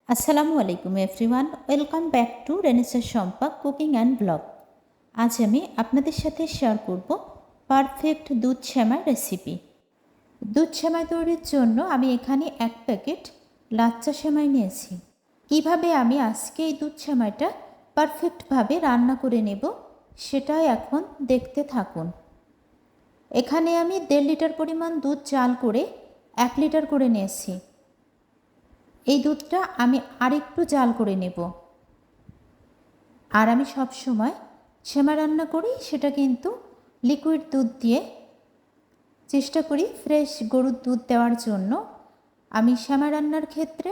আসসালামু আলাইকুম everyone, welcome back to Renaissance Shampa cooking and blog. আজ আমি আপনাদের সাথে শেয়ার করব পারফেক্ট দুধ সেমাই রেসিপি। দুধ সেমাই তৈরির জন্য আমি এখানে 1 প্যাকেট লাচ্চা সেমাই নিয়েছি। কিভাবে আমি আজকে এই দুধ সেমাইটা পারফেক্টভাবে রান্না করে নেব সেটাই এখন দেখতে থাকুন। এখানে আমি 1.5 লিটার পরিমাণ দুধ জাল করে 1 লিটার করে নিয়েছি। এই দুধটা আমি আরেকটু জাল করে নেব। আর আমি সব সময় সেমাই রান্না করি সেটা কিন্তু লিকুইড দুধ দিয়ে, চেষ্টা করি ফ্রেশ গরুর দুধ দেওয়ার জন্য। আমি সেমাই রান্নার ক্ষেত্রে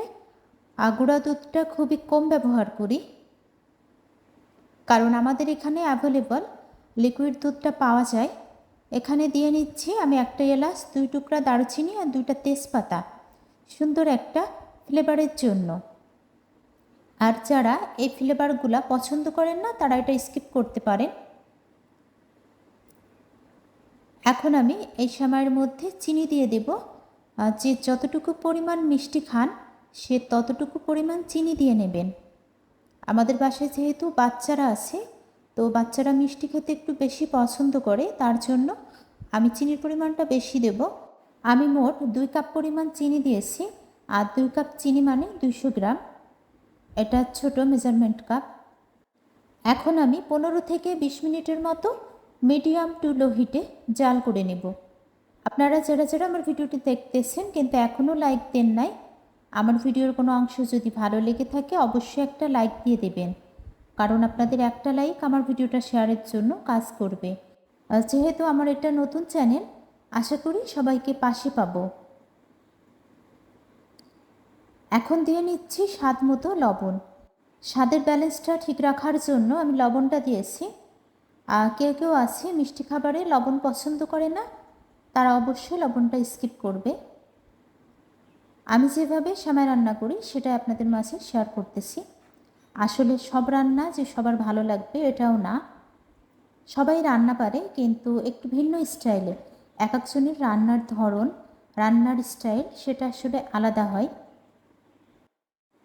গুঁড়া দুধটা খুবই কম ব্যবহার করি, কারণ আমাদের এখানে অ্যাভেলেবল লিকুইড দুধটা পাওয়া যায়। এখানে দিয়ে নিচ্ছি আমি 1টা এলাচ, 2 টুকরা দারুচিনি আর 2টা তেজপাতা, সুন্দর একটা ফ্লেভারের জন্য। আর যারা এই ফ্লেভারগুলো পছন্দ করেন না তারা এটা স্কিপ করতে পারেন। এখন আমি এই সেমাইয়ের মধ্যে চিনি দিয়ে দেব। যে যতটুকু পরিমাণ মিষ্টি খান সে ততটুকু পরিমাণ চিনি দিয়ে নেবেন। আমাদের বাসায় যেহেতু বাচ্চারা আছে, তো বাচ্চারা মিষ্টি খেতে একটু বেশি পছন্দ করে, তার জন্য আমি চিনির পরিমাণটা বেশি দেব। আমি মোট 2 কাপ পরিমাণ চিনি দিয়েছি, আর 2 কাপ চিনি মানে 200 গ্রাম। এটা ছোট মেজারমেন্ট কাপ। এখন আমি 15 থেকে 20 মিনিটের মতো মিডিয়াম টু লো হিটে জাল করে নেব। আপনারা যারা যারা আমার ভিডিওটি দেখতেছেন কিন্তু এখনও লাইক দেন নাই, আমার ভিডিওর কোনো অংশ যদি ভালো লেগে থাকে অবশ্যই একটা লাইক দিয়ে দেবেন, কারণ আপনাদের একটা লাইক আমার ভিডিওটা শেয়ারের জন্য কাজ করবে। যেহেতু আমার এটা নতুন চ্যানেল, আশা করি সবাইকে পাশে পাবো। এখন দিয়ে নিচ্ছি স্বাদ মতো লবণ। স্বাদের ব্যালেন্সটা ঠিক রাখার জন্য আমি লবণটা দিয়েছি। কেউ কেউ আছে মিষ্টি খাবারে লবণ পছন্দ করে না, তারা অবশ্যই লবণটা স্কিপ করবে। আমি যেভাবে সেমাই রান্না করি সেটাই আপনাদের মাঝে শেয়ার করতেছি। আসলে সব রান্না যে সবার ভালো লাগবে এটাও না, সবাই রান্না পারে কিন্তু একটু ভিন্ন স্টাইলে। এক একজনের রান্নার ধরন, রান্নার স্টাইল সেটা আসলে আলাদা হয়।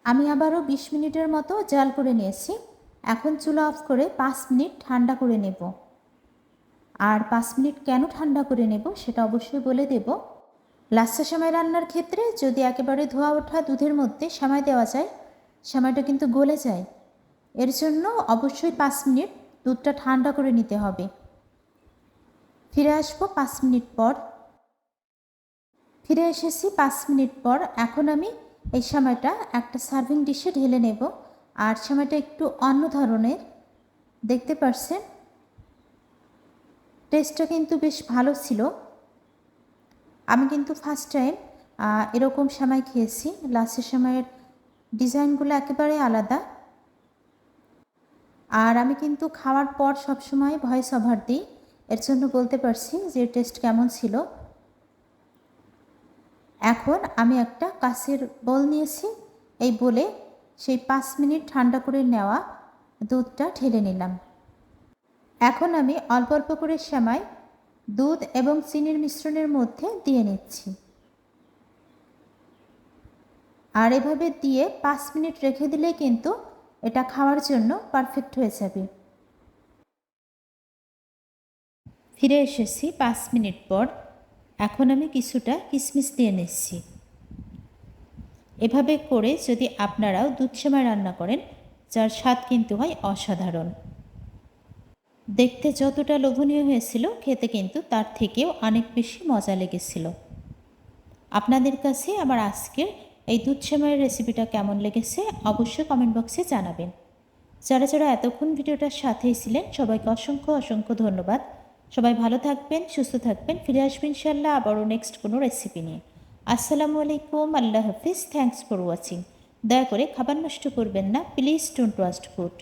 আমি আবারও 20 মিনিটের মতো জাল করে নিয়েছি। এখন চুলা অফ করে 5 মিনিট ঠান্ডা করে নেব। আর 5 মিনিট কেন ঠান্ডা করে নেব সেটা অবশ্যই বলে দেব। লাচ্ছা সেমাই রান্নার ক্ষেত্রে যদি একেবারে ধোয়া ওঠা দুধের মধ্যে সেমাই দেওয়া যায়, সেমাইটা কিন্তু গলে যায়। এর জন্য অবশ্যই 5 মিনিট দুধটা ঠান্ডা করে নিতে হবে। ফিরে আসবো 5 মিনিট পর। ফিরে এসেছি 5 মিনিট পর। এখন আমি এই সেমাইটা একটা সার্ভিং ডিশে ঢেলে নেব। আর সেমাইটা একটু অন্য ধরনের, দেখতে পাচ্ছেন টেস্টটা কিন্তু বেশ ভালো ছিল। আমি কিন্তু ফার্স্ট টাইম এরকম সেমাই খেয়েছি। লাচ্ছা সেমাইয়ের ডিজাইনগুলো একেবারে আলাদা। আর আমি কিন্তু খাওয়ার পর সবসময় ভয়েস ওভার দিই, এর জন্য বলতে পারছি যে টেস্ট কেমন ছিল। এখন আমি একটা কাঁচের বোল নিয়েছি, এই বোলে সেই 5 মিনিট ঠান্ডা করে নেওয়া দুধটা ঢেলে নিলাম। এখন আমি অল্প অল্প করে সেমাই দুধ এবং চিনির মিশ্রণের মধ্যে দিয়ে নিচ্ছি। আর এভাবে দিয়ে 5 মিনিট রেখে দিলেই কিন্তু এটা খাওয়ার জন্য পারফেক্ট হয়ে যাবে। ফিরে এসেছি 5 মিনিট পর। এখন আমি কিছুটা কিশমিশ দিয়ে নিচ্ছি। এভাবে করে যদি আপনারাও দুধ সেমাই রান্না করেন, যার স্বাদ কিন্তু হয় অসাধারণ। দেখতে যতটা লোভনীয় হয়েছিল, খেতে কিন্তু তার থেকেও অনেক বেশি মজা লেগেছিল। আপনাদের কাছে আমার আজকের এই দুধ সেমাইয়ের রেসিপিটা কেমন লেগেছে অবশ্যই কমেন্ট বক্সে জানাবেন। যারা যারা এতক্ষণ ভিডিওটার সাথেই ছিলেন সবাইকে অসংখ্য অসংখ্য ধন্যবাদ। সবাই ভালো থাকবেন, সুস্থ থাকবেন। ফিরে আসবেন ইনশাআল্লাহ আবারও নেক্সট কোনো রেসিপি নিয়ে। আসসালামু আলাইকুম, আল্লাহ হাফিজ, থ্যাঙ্কস ফর ওয়াচিং। দয়া করে খাবার নষ্ট করবেন না, প্লিজ ডোন্ট ওয়েস্ট ফুড।